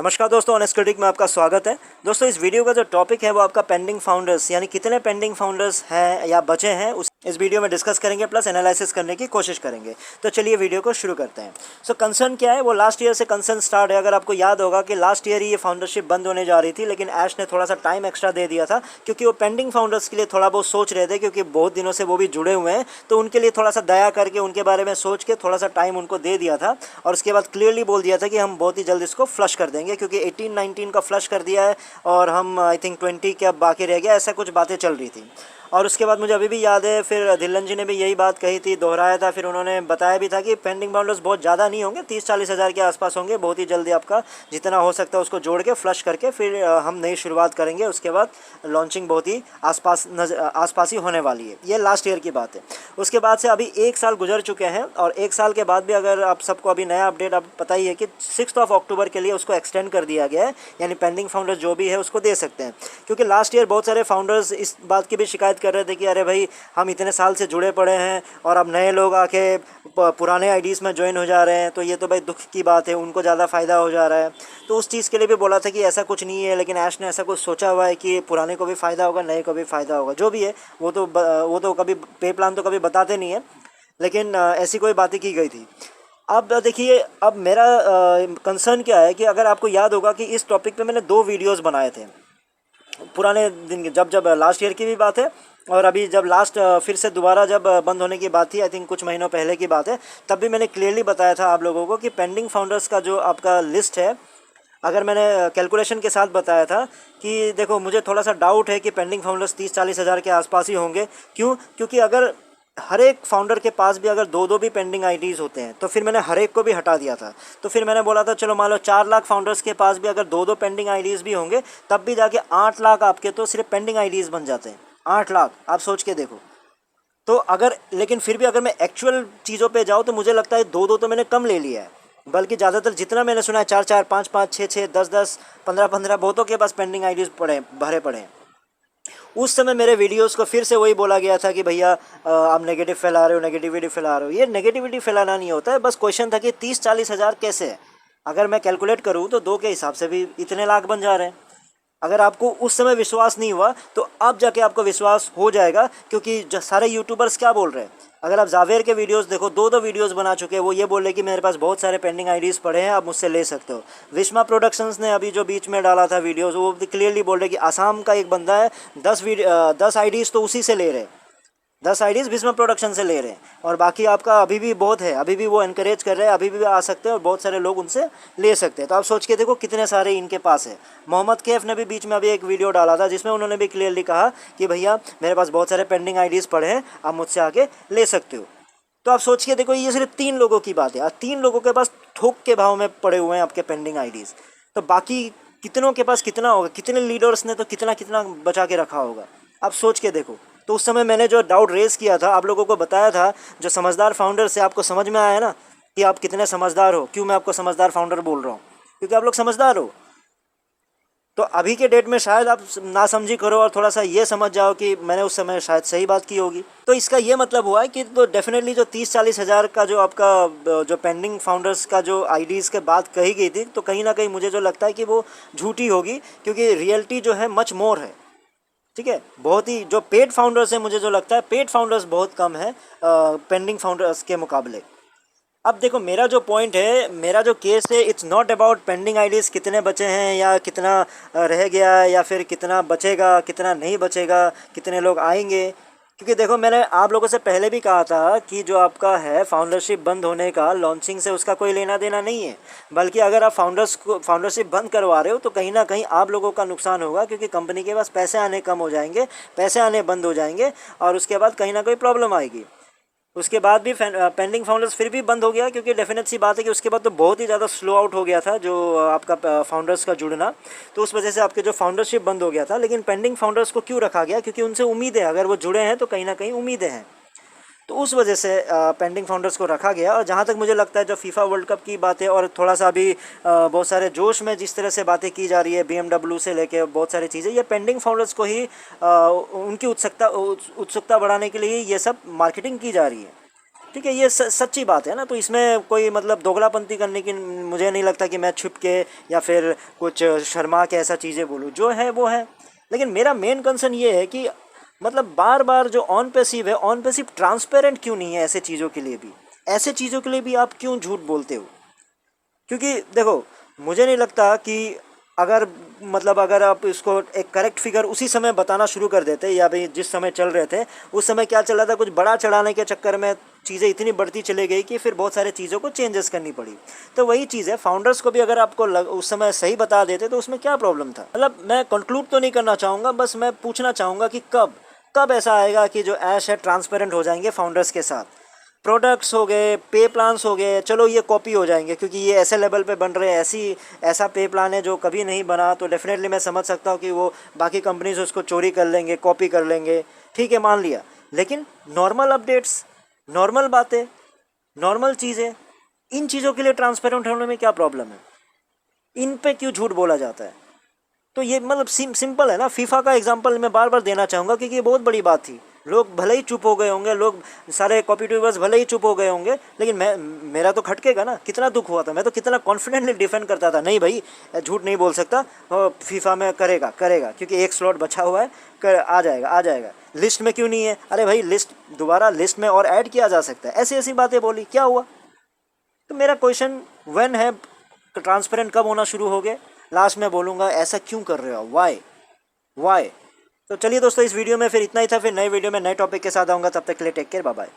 नमस्कार दोस्तों, honest critic में आपका स्वागत है। दोस्तों, इस वीडियो का जो टॉपिक है वो आपका पेंडिंग फाउंडर्स यानी कितने पेंडिंग फाउंडर्स हैं या बचे हैं उस इस वीडियो में डिस्कस करेंगे, प्लस एनालिसिस करने की कोशिश करेंगे। तो चलिए वीडियो को शुरू करते हैं। सो कंसर्न क्या है, वो लास्ट ईयर से कंसर्न स्टार्ट है। अगर आपको याद होगा कि लास्ट ईयर ही ये फाउंडरशिप बंद होने जा रही थी, लेकिन ऐश ने थोड़ा सा टाइम एक्स्ट्रा दे दिया था क्योंकि वो पेंडिंग फाउंडर्स के लिए थोड़ा बहुत सोच रहे थे, क्योंकि बहुत दिनों से वो भी जुड़े हुए हैं। तो उनके लिए थोड़ा सा दया करके उनके बारे में सोच के थोड़ा सा टाइम उनको दे दिया था, और उसके बाद क्लियरली बोल दिया था कि हम बहुत ही जल्द इसको फ्लश कर देंगे, क्योंकि 18-19 का फ्लश कर दिया है और हम आई थिंक 20 के अब बाकी रह गया, ऐसा कुछ बातें चल रही थी। और उसके बाद मुझे अभी भी याद है, फिर धिल्लन जी ने भी यही बात कही थी, दोहराया था। फिर उन्होंने बताया भी था कि पेंडिंग फाउंडर्स बहुत ज़्यादा नहीं होंगे, 30-40 हज़ार के आसपास होंगे। बहुत ही जल्दी आपका जितना हो सकता है उसको जोड़ के फ्लश करके फिर हम नई शुरुआत करेंगे। उसके बाद लॉन्चिंग बहुत ही आसपास ही होने वाली है। ये लास्ट ईयर की बात है। उसके बाद से अभी 1 साल गुजर चुके हैं, और 1 साल के बाद भी अगर आप सबको अभी नया अपडेट आप पता ही है कि 6 अक्टूबर के लिए उसको एक्सटेंड कर दिया गया है, यानी पेंडिंग फाउंडर्स जो भी है उसको दे सकते हैं। क्योंकि लास्ट ईयर बहुत सारे फाउंडर्स इस बात की भी शिकायत कर रहे थे कि अरे भाई, हम इतने साल से जुड़े पड़े हैं और अब नए लोग आके पुराने आईडीज़ में ज्वाइन हो जा रहे हैं, तो ये तो भाई दुख की बात है, उनको ज़्यादा फ़ायदा हो जा रहा है। तो उस चीज़ के लिए भी बोला था कि ऐसा कुछ नहीं है, लेकिन ऐश ने ऐसा कुछ सोचा हुआ है कि पुराने को भी फ़ायदा होगा, नए को भी फ़ायदा होगा। जो भी है वो तो कभी पे प्लान तो कभी बताते नहीं है, लेकिन ऐसी कोई बातें की गई थी। अब देखिए, अब मेरा कंसर्न क्या है कि अगर आपको याद होगा कि इस टॉपिक पे मैंने 2 वीडियोस बनाए थे पुराने दिन के, जब लास्ट ईयर की भी बात है, और अभी जब लास्ट फिर से दोबारा जब बंद होने की बात थी, आई थिंक कुछ महीनों पहले की बात है, तब भी मैंने क्लियरली बताया था आप लोगों को कि पेंडिंग फाउंडर्स का जो आपका लिस्ट है, अगर मैंने कैलकुलेशन के साथ बताया था कि देखो, मुझे थोड़ा सा डाउट है कि पेंडिंग फाउंडर्स 30-40 हज़ार के आसपास ही होंगे। क्यों? क्योंकि अगर हर एक फाउंडर के पास भी अगर 2-2 भी पेंडिंग आईडीज़ होते हैं, तो फिर मैंने हर एक को भी हटा दिया था। तो फिर मैंने बोला था चलो मान लो 4 लाख फाउंडर्स के पास भी अगर 2-2 पेंडिंग आईडीज़ भी होंगे, तब भी जाके 8 लाख आपके तो सिर्फ पेंडिंग आईडीज़ बन जाते हैं। 8 लाख आप सोच के देखो। तो अगर, लेकिन फिर भी अगर मैं एक्चुअल चीज़ों पे जाऊँ तो मुझे लगता है 2-2 तो मैंने कम ले लिया है, बल्कि ज़्यादातर जितना मैंने सुना है 4-4, 5-5, 6-6, 10-10, 15-15 बहुतों के पास पेंडिंग आईडीज़ भरे पड़े हैं। उस समय मेरे वीडियोस को फिर से वही बोला गया था कि भैया आप नेगेटिव फैला रहे हो, नेगेटिविटी फैला रहे हो। ये नेगेटिविटी फैलाना नहीं होता है, बस क्वेश्चन था कि 30-40 हज़ार कैसे है। अगर मैं कैलकुलेट करूँ तो 2 के हिसाब से भी इतने लाख बन जा रहे हैं। अगर आपको उस समय विश्वास नहीं हुआ तो अब जाके आपको विश्वास हो जाएगा, क्योंकि सारे यूट्यूबर्स क्या बोल रहे हैं। अगर आप जावेर के वीडियोस देखो, 2 वीडियोस बना चुके हैं, वो ये बोल रहे कि मेरे पास बहुत सारे पेंडिंग आईडीज़ पड़े हैं, आप मुझसे ले सकते हो। विस्मा प्रोडक्शंस ने अभी जो बीच में डाला था वीडियोस, वो क्लियरली बोल रहे कि आसाम का एक बंदा है, 10 आईडीज़ तो उसी से ले रहे हैं, 10 आईडीज़ विस्मा प्रोडक्शन से ले रहे हैं, और बाकी आपका अभी भी बहुत है, अभी भी वो एनकरेज कर रहे हैं, अभी भी आ सकते हैं और बहुत सारे लोग उनसे ले सकते हैं। तो आप सोच के देखो कितने सारे इनके पास है। मोहम्मद कैफ ने भी बीच में अभी एक वीडियो डाला था, जिसमें उन्होंने भी क्लियरली कहा कि भैया मेरे पास बहुत सारे पेंडिंग आईडीज़ पड़े हैं, आप मुझसे आके ले सकते हो। तो आप सोच के देखो, ये सिर्फ 3 लोगों की बात है, और 3 लोगों के पास थोक के भाव में पड़े हुए हैं आपके पेंडिंग आईडीज़। तो बाकी कितनों के पास कितना होगा, कितने लीडर्स ने तो कितना कितना बचा के रखा होगा, आप सोच के देखो। तो उस समय मैंने जो डाउट रेज़ किया था, आप लोगों को बताया था, जो समझदार फाउंडर से आपको समझ में आया ना कि आप कितने समझदार हो। क्यों मैं आपको समझदार फाउंडर बोल रहा हूँ? क्योंकि आप लोग समझदार हो। तो अभी के डेट में शायद आप ना समझी करो और थोड़ा सा ये समझ जाओ कि मैंने उस समय शायद सही बात की होगी। तो इसका ये मतलब हुआ है कि तो डेफिनेटली जो 30-40 हज़ार का जो आपका जो पेंडिंग फाउंडर्स का जो आईडीज़ के बात कही गई थी, तो कहीं ना कहीं मुझे जो लगता है कि वो झूठी होगी, क्योंकि रियलिटी जो है मच मोर है। ठीक है, बहुत ही जो पेड फाउंडर्स हैं, मुझे जो लगता है पेड फाउंडर्स बहुत कम है पेंडिंग फाउंडर्स के मुकाबले। अब देखो, मेरा जो पॉइंट है, मेरा जो केस है, it's not about pending IDs कितने बचे हैं या कितना रह गया है, या फिर कितना बचेगा, कितना नहीं बचेगा, कितने लोग आएंगे। क्योंकि देखो, मैंने आप लोगों से पहले भी कहा था कि जो आपका है फाउंडरशिप बंद होने का, लॉन्चिंग से उसका कोई लेना देना नहीं है, बल्कि अगर आप फाउंडरशिप बंद करवा रहे हो तो कहीं ना कहीं आप लोगों का नुकसान होगा, क्योंकि कंपनी के पास पैसे आने कम हो जाएंगे, पैसे आने बंद हो जाएंगे, और उसके बाद कहीं ना कोई प्रॉब्लम आएगी। उसके बाद भी पेंडिंग फाउंडर्स फिर भी बंद हो गया, क्योंकि डेफिनेट सी बात है कि उसके बाद तो बहुत ही ज़्यादा स्लो आउट हो गया था जो आपका फाउंडर्स का जुड़ना। तो उस वजह से आपके जो फाउंडरशिप बंद हो गया था। लेकिन पेंडिंग फाउंडर्स को क्यों रखा गया? क्योंकि उनसे उम्मीदें, अगर वो जुड़े हैं तो कहीं ना कहीं उम्मीदें हैं, तो उस वजह से पेंडिंग फाउंडर्स को रखा गया। और जहाँ तक मुझे लगता है, जो फीफा वर्ल्ड कप की बातें और थोड़ा सा अभी बहुत सारे जोश में जिस तरह से बातें की जा रही है, BMW से लेके बहुत सारी चीज़ें, ये पेंडिंग फाउंडर्स को ही उनकी उत्सुकता बढ़ाने के लिए ये सब मार्केटिंग की जा रही है। ठीक है, ये सच्ची बात है ना। तो इसमें कोई मतलब दोगलापंती करने की मुझे नहीं लगता कि मैं छुप के या फिर कुछ शर्मा के ऐसा चीज़ें बोलूँ, जो है वो है। लेकिन मेरा मेन कंसर्न ये है कि मतलब बार बार जो ऑन पैसिव है, ऑन पैसिव ट्रांसपेरेंट क्यों नहीं है ऐसे चीज़ों के लिए भी? ऐसे चीज़ों के लिए भी आप क्यों झूठ बोलते हो? क्योंकि देखो, मुझे नहीं लगता कि अगर मतलब अगर आप इसको एक करेक्ट फिगर उसी समय बताना शुरू कर देते, या भाई जिस समय चल रहे थे उस समय क्या चल रहा था, कुछ बड़ा चढ़ाने के चक्कर में चीज़ें इतनी बढ़ती चली गई कि फिर बहुत सारी चीज़ों को चेंजेस करनी पड़ी। तो वही चीज़ है, फाउंडर्स को भी अगर आपको उस समय सही बता देते तो उसमें क्या प्रॉब्लम था? मतलब मैं कंक्लूड तो नहीं करना चाहूँगा, बस मैं पूछना चाहूँगा कि कब ऐसा आएगा कि जो ऐश है ट्रांसपेरेंट हो जाएंगे फाउंडर्स के साथ। प्रोडक्ट्स हो गए, पे प्लान्स हो गए, चलो ये कॉपी हो जाएंगे क्योंकि ये ऐसे लेवल पे बन रहे हैं, ऐसा पे प्लान है जो कभी नहीं बना, तो डेफिनेटली मैं समझ सकता हूँ कि वो बाकी कंपनीज उसको चोरी कर लेंगे, कॉपी कर लेंगे, ठीक है, मान लिया। लेकिन नॉर्मल अपडेट्स, नॉर्मल बातें, नॉर्मल चीज़ें, इन चीज़ों के लिए ट्रांसपेरेंट होने में क्या प्रॉब्लम है? इन पे क्यों झूठ बोला जाता है? तो ये मतलब सिंपल है ना। फीफा का एग्जांपल मैं बार बार देना चाहूँगा क्योंकि ये बहुत बड़ी बात थी। लोग भले ही चुप हो गए होंगे, लोग सारे कॉपी ट्यूबर्स भले ही चुप हो गए होंगे, लेकिन मेरा तो खटकेगा ना। कितना दुख हुआ था, मैं तो कितना कॉन्फिडेंटली डिफेंड करता था, नहीं भाई झूठ नहीं बोल सकता, फीफा में करेगा क्योंकि एक स्लॉट बचा हुआ है, आ जाएगा। लिस्ट में क्यों नहीं है? अरे भाई लिस्ट दोबारा लिस्ट में और ऐड किया जा सकता है। ऐसी ऐसी बातें बोली, क्या हुआ? तो मेरा क्वेश्चन व्हेन है, ट्रांसपेरेंट कब होना शुरू हो गए? लास्ट में बोलूँगा ऐसा क्यों कर रहे हो, वाई। तो चलिए दोस्तों, इस वीडियो में फिर इतना ही था। फिर नए वीडियो में नए टॉपिक के साथ आऊँगा, तब तक के लिए टेक केयर, बाय बाय।